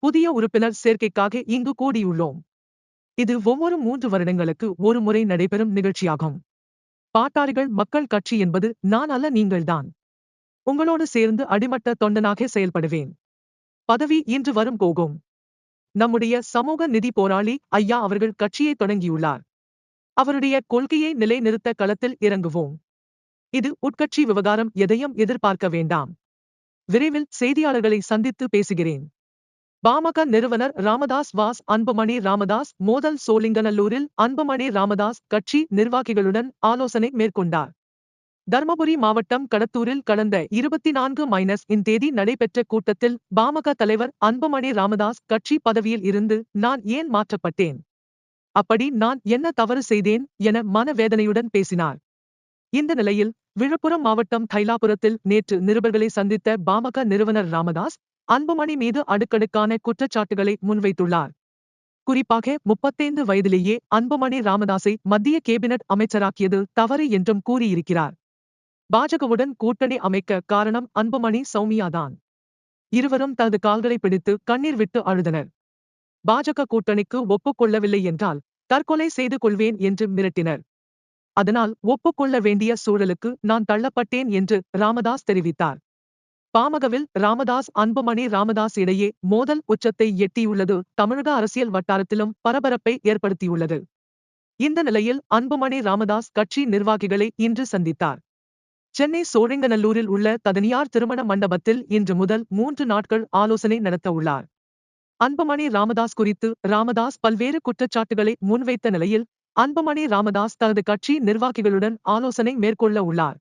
புதிய உறுப்பினர் சேர்க்கைக்காக இங்கு கூடியுள்ளோம். இது ஒவ்வொரு 3 வருடங்களுக்கு ஒரு முறை நடைபெறும் நிகழ்ச்சியாகும். பாட்டாளிகள் மக்கள் கட்சி என்பது நான் அல்ல, நீங்கள்தான். உங்களோடு சேர்ந்து அடிமட்ட தொண்டனாக செயல்படுவேன். பதவி இன்று வரும் போகும். நம்முடைய சமூக நிதி போராளி ஐயா அவர்கள் கட்சியை தொடங்கியுள்ளார். அவருடைய கொள்கையை நிலைநிறுத்த களத்தில் இறங்குவோம். இது உட்கட்சி விவகாரம், எதையும் எதிர்பார்க்க வேண்டாம். விரைவில் செய்தியாளர்களை சந்தித்து பேசுகிறேன். பாமக நிறுவனர் ராமதாஸ் வாஸ் அன்புமணி ராமதாஸ் மோதல் சோழிங்கநல்லூரில் அன்புமணி ராமதாஸ் கட்சி நிர்வாகிகளுடன் ஆலோசனை மேற்கொண்டார். தர்மபுரி மாவட்டம் கடத்தூரில் கடந்த 24 தேதி நடைபெற்ற கூட்டத்தில் பாமக தலைவர் அன்புமணி ராமதாஸ் கட்சி பதவியில் இருந்து நான் ஏன் மாற்றப்பட்டேன், அப்படி நான் என்ன தவறு செய்தேன் என மனவேதனையுடன் பேசினார். இந்த நிலையில் விழுப்புரம் மாவட்டம் தைலாபுரத்தில் நேற்று நிருபர்களை சந்தித்த பாமக நிறுவனர் ராமதாஸ் அன்புமணி மீது அடுக்கடுக்கான குற்றச்சாட்டுகளை முன்வைத்துள்ளார். குறிப்பாக 35 வயதிலேயே அன்புமணி ராமதாஸை மத்திய கேபினட் அமைச்சராக்கியது தவறு என்றும் கூறியிருக்கிறார். பாஜகவுடன் கூட்டணி அமைக்க காரணம் அன்புமணி சௌமியாதான். இருவரும் தனது கால்களை பிடித்து கண்ணீர் விட்டு அழுதனர். பாஜக கூட்டணிக்கு ஒப்புக்கொள்ளவில்லை என்றால் தற்கொலை செய்து கொள்வேன் என்று மிரட்டினர். அதனால் ஒப்புக்கொள்ள வேண்டிய சூழலுக்கு நான் தள்ளப்பட்டேன் என்று ராமதாஸ் தெரிவித்தார். பாமகவில் ராமதாஸ் அன்புமணி ராமதாஸ் இடையே மோதல் உச்சத்தை எட்டியுள்ளது தமிழக அரசியல் வட்டாரத்திலும் பரபரப்பை ஏற்படுத்தியுள்ளது. இந்த நிலையில் அன்புமணி ராமதாஸ் கட்சி நிர்வாகிகளை இன்று சந்தித்தார். சென்னை சோழிங்கநல்லூரில் உள்ள தனியார் திருமண மண்டபத்தில் இன்று முதல் 3 நாட்கள் ஆலோசனை நடத்த உள்ளார். அன்புமணி ராமதாஸ் குறித்து ராமதாஸ் பல்வேறு குற்றச்சாட்டுகளை முன்வைத்த நிலையில் அன்புமணி ராமதாஸ் தனது கட்சி நிர்வாகிகளுடன் ஆலோசனை மேற்கொள்ள உள்ளார்.